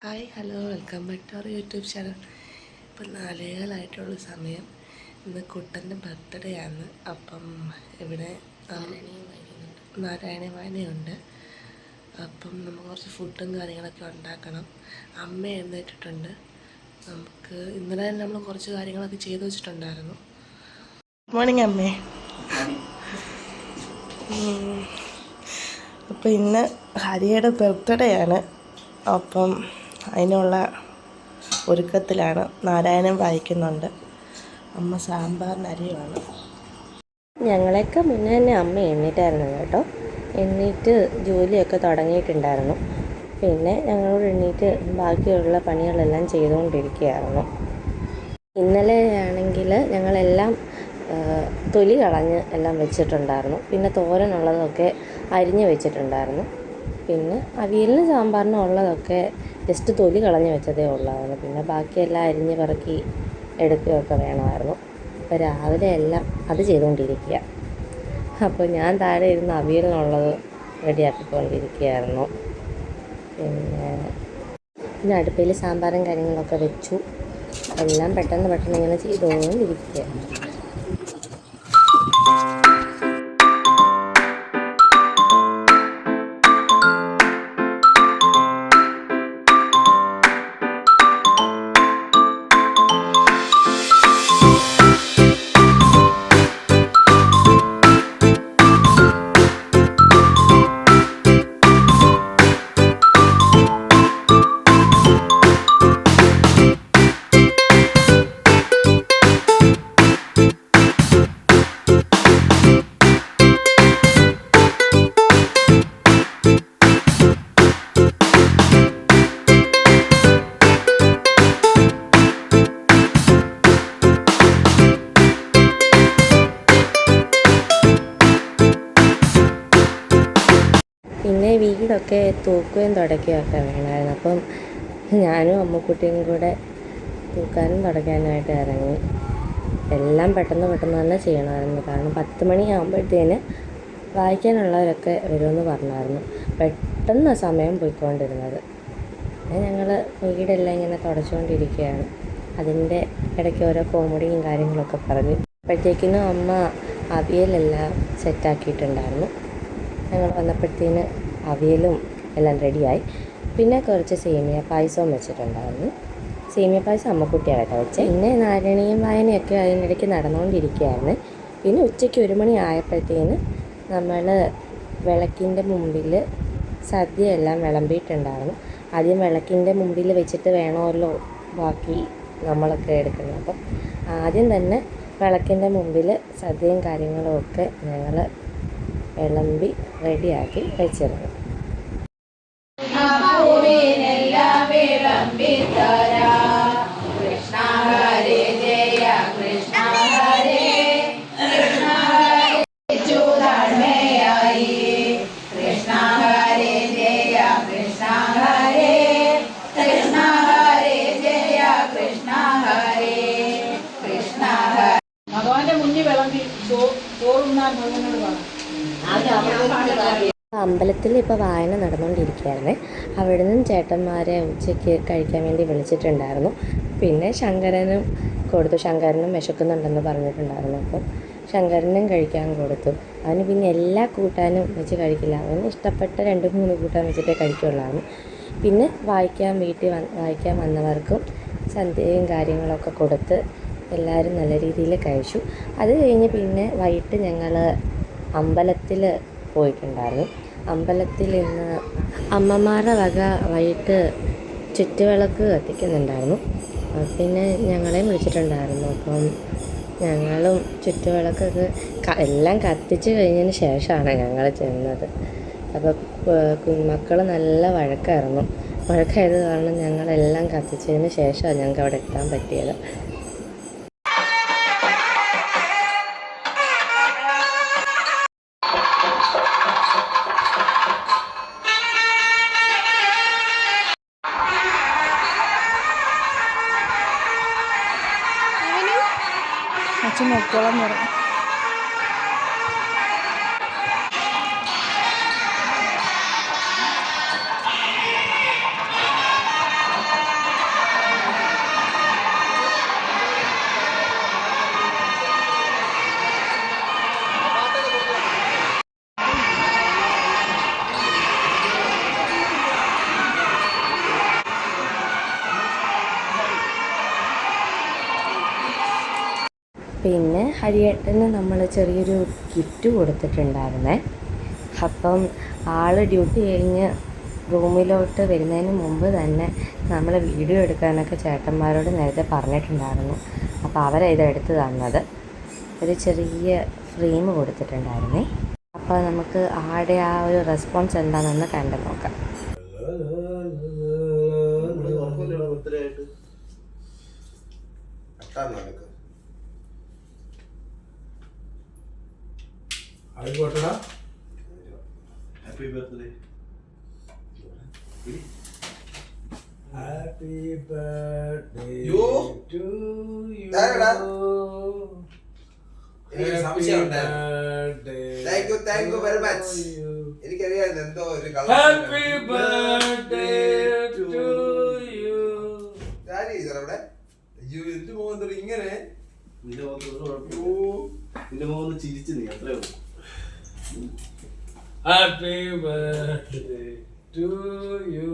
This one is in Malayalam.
Hi hello welcome back to our YouTube channel. ഇപ്പം 4:15 സമയം. ഇന്ന് കുട്ടൻ്റെ ബർത്ത്ഡേ ആണ്. അപ്പം ഇവിടെ നാരായണീയ വായനയുണ്ട്. അപ്പം നമുക്ക് കുറച്ച് ഫുഡും കാര്യങ്ങളൊക്കെ ഉണ്ടാക്കണം. അമ്മ എഴുന്നേറ്റിട്ടുണ്ട്. നമുക്ക് ഇന്നലെ നമ്മൾ കുറച്ച് കാര്യങ്ങളൊക്കെ ചെയ്തു വെച്ചിട്ടുണ്ടായിരുന്നു. ഗുഡ് മോർണിംഗ് അമ്മേ. അപ്പം ഇന്ന് ഹരിയുടെ ബർത്ത്ഡേ ആണ്. അപ്പം അതിനുള്ള ഒരുക്കത്തിലാണ്. നാരായണൻ വായിക്കുന്നുണ്ട്. അമ്മ സാമ്പാറിന് അരിയുമാണ്. ഞങ്ങളെയൊക്കെ മുന്നേ തന്നെ അമ്മ എണ്ണീറ്റായിരുന്നു കേട്ടോ. എണ്ണീറ്റ് ജോലിയൊക്കെ തുടങ്ങിയിട്ടുണ്ടായിരുന്നു. പിന്നെ ഞങ്ങളോട് എണ്ണീറ്റ് ബാക്കിയുള്ള പണികളെല്ലാം ചെയ്തുകൊണ്ടിരിക്കുകയായിരുന്നു. ഇന്നലെ ആണെങ്കിൽ ഞങ്ങളെല്ലാം തൊലി കളഞ്ഞ് എല്ലാം വെച്ചിട്ടുണ്ടായിരുന്നു. പിന്നെ തോരനുള്ളതൊക്കെ അരിഞ്ഞ് വെച്ചിട്ടുണ്ടായിരുന്നു. പിന്നെ അവിയലിന് സാമ്പാറിനും ഉള്ളതൊക്കെ ജസ്റ്റ് തൊലി കളഞ്ഞ് വെച്ചതേ ഉള്ളായിരുന്നു. പിന്നെ ബാക്കിയെല്ലാം അരിഞ്ഞ് പറക്കി എടുക്കുകയൊക്കെ വേണമായിരുന്നു. അപ്പോൾ രാവിലെ എല്ലാം അത് ചെയ്തുകൊണ്ടിരിക്കുക. അപ്പോൾ ഞാൻ താഴെ ഇരുന്ന് അവിയലിനുള്ളത് റെഡിയാക്കിക്കൊണ്ടിരിക്കുകയായിരുന്നു. പിന്നെ അടുപ്പിൽ സാമ്പാറും കാര്യങ്ങളൊക്കെ വെച്ചു. എല്ലാം പെട്ടെന്ന് ഇങ്ങനെ ചെയ്തുകൊണ്ടിരിക്കുക. പിന്നെ വീടൊക്കെ തൂക്കുകയും തുടയ്ക്കുകയൊക്കെ വേണമായിരുന്നു. അപ്പം ഞാനും അമ്മക്കുട്ടിയും കൂടെ തൂക്കാനും തുടയ്ക്കാനായിട്ട് ഇറങ്ങി. എല്ലാം പെട്ടെന്ന് തന്നെ ചെയ്യണമായിരുന്നു. കാരണം 10 മണിയാകുമ്പോഴത്തേന് വായിക്കാനുള്ളവരൊക്കെ വരുമെന്ന് പറഞ്ഞായിരുന്നു. പെട്ടെന്ന് സമയം പോയിക്കൊണ്ടിരുന്നത്. പിന്നെ ഞങ്ങൾ വീടെല്ലാം ഇങ്ങനെ തുടച്ചുകൊണ്ടിരിക്കുകയാണ്. അതിൻ്റെ ഇടയ്ക്ക് ഓരോ കോമഡിയും കാര്യങ്ങളൊക്കെ പറഞ്ഞു. അപ്പോഴത്തേക്കിനും അമ്മ അവിയലെല്ലാം സെറ്റാക്കിയിട്ടുണ്ടായിരുന്നു. ഞങ്ങൾ വന്നപ്പോഴത്തേന് അവിയലും എല്ലാം റെഡിയായി. പിന്നെ കുറച്ച് സേമിയ പായസവും വെച്ചിട്ടുണ്ടായിരുന്നു. സേമിയ പായസം അമ്മക്കുട്ടിയാണ് കേട്ടോ വെച്ചത്. പിന്നെ നാരായണീയം വായനയൊക്കെ അതിനിടയ്ക്ക് നടന്നുകൊണ്ടിരിക്കുകയായിരുന്നു. പിന്നെ ഉച്ചയ്ക്ക് 1 മണി ആയപ്പോഴത്തേന് നമ്മൾ വിളക്കിൻ്റെ മുമ്പിൽ സദ്യയെല്ലാം വിളമ്പിയിട്ടുണ്ടായിരുന്നു. ആദ്യം വിളക്കിൻ്റെ മുമ്പിൽ വെച്ചിട്ട് വേണമല്ലോ ബാക്കി നമ്മളൊക്കെ എടുക്കുന്നത്. അപ്പം ആദ്യം തന്നെ വിളക്കിൻ്റെ മുമ്പിൽ സദ്യയും കാര്യങ്ങളും ഒക്കെ ഞങ്ങൾ വിളമ്പി റെഡിയാക്കി വെച്ചിരുന്നു. ഭഗവാന്റെ മുന്നിൽ വിളമ്പി ചോറുണ്ണാൻ ഭഗവാനോട് പറഞ്ഞു. അമ്പലത്തിൽ ഇപ്പോൾ വായന നടന്നുകൊണ്ടിരിക്കുകയായിരുന്നു. അവിടെ നിന്നും ചേട്ടന്മാരെ ഉച്ചയ്ക്ക് കഴിക്കാൻ വേണ്ടി വിളിച്ചിട്ടുണ്ടായിരുന്നു. പിന്നെ ശങ്കരനും കൊടുത്തു. ശങ്കരനും വിശക്കുന്നുണ്ടെന്ന് പറഞ്ഞിട്ടുണ്ടായിരുന്നു. അപ്പം ശങ്കരനും കഴിക്കാൻ കൊടുത്തു. അവന് പിന്നെ എല്ലാ കൂട്ടാനും വെച്ച് കഴിക്കില്ല. അവന് ഇഷ്ടപ്പെട്ട 2-3 കൂട്ടാൻ വെച്ചിട്ടേ കഴിക്കുള്ളായിരുന്നു. പിന്നെ വായിക്കാൻ വന്നവർക്കും സദ്യയും കാര്യങ്ങളൊക്കെ കൊടുത്ത് എല്ലാവരും നല്ല രീതിയിൽ കഴിച്ചു. അത് കഴിഞ്ഞ് പിന്നെ വൈകിട്ട് ഞങ്ങൾ അമ്പലത്തിൽ പോയിട്ടുണ്ടായിരുന്നു. അമ്പലത്തിൽ ഇന്ന് അമ്മമാരുടെ വക വൈകിട്ട് ചുറ്റുവിളക്ക് കത്തിക്കുന്നുണ്ടായിരുന്നു. പിന്നെ ഞങ്ങളെയും വിളിച്ചിട്ടുണ്ടായിരുന്നു. അപ്പം ഞങ്ങളും ചുറ്റുവിളക്കൊക്കെ എല്ലാം കത്തിച്ച് കഴിഞ്ഞതിന് ശേഷമാണ് ഞങ്ങൾ ചെന്നത്. അപ്പോൾ മക്കൾ നല്ല വഴക്കായത് കാരണം ഞങ്ങളെല്ലാം കത്തിച്ചതിന് ശേഷമാണ് ഞങ്ങൾക്ക് അവിടെ എത്താൻ പറ്റിയത്. അച്ഛൻ നോക്കോളം പറഞ്ഞു. പിന്നെ ഹരിയേട്ടന് നമ്മൾ ചെറിയൊരു ഗിഫ്റ്റ് കൊടുത്തിട്ടുണ്ടായിരുന്നേ. അപ്പം ആൾ ഡ്യൂട്ടി കഴിഞ്ഞ് റൂമിലോട്ട് വരുന്നതിന് മുമ്പ് തന്നെ നമ്മൾ വീഡിയോ എടുക്കാനൊക്കെ ചേട്ടന്മാരോട് നേരത്തെ പറഞ്ഞിട്ടുണ്ടായിരുന്നു. അപ്പോൾ അവരാണ് ഇത് എടുത്ത് തന്നത്. ഒരു ചെറിയ ഫ്രെയിം കൊടുത്തിട്ടുണ്ടായിരുന്നേ. അപ്പോൾ നമുക്ക് ആടെ ആ ഒരു റെസ്പോൺസ് എന്താണെന്ന് കണ്ടു നോക്കാം. Happy birthday. Happy birthday You? to you. Tara. Happy birthday. Thank you very much. എനിക്കറിയാം എന്തോ ഒരു Happy birthday to you. അവിടെ അയ്യോ എന്റെ മോഹൻ ഇങ്ങനെ നിന്റെ മോന്ന് ചിരിച്ചു നീ അത്രേ ഉള്ളൂ. Happy birthday to you.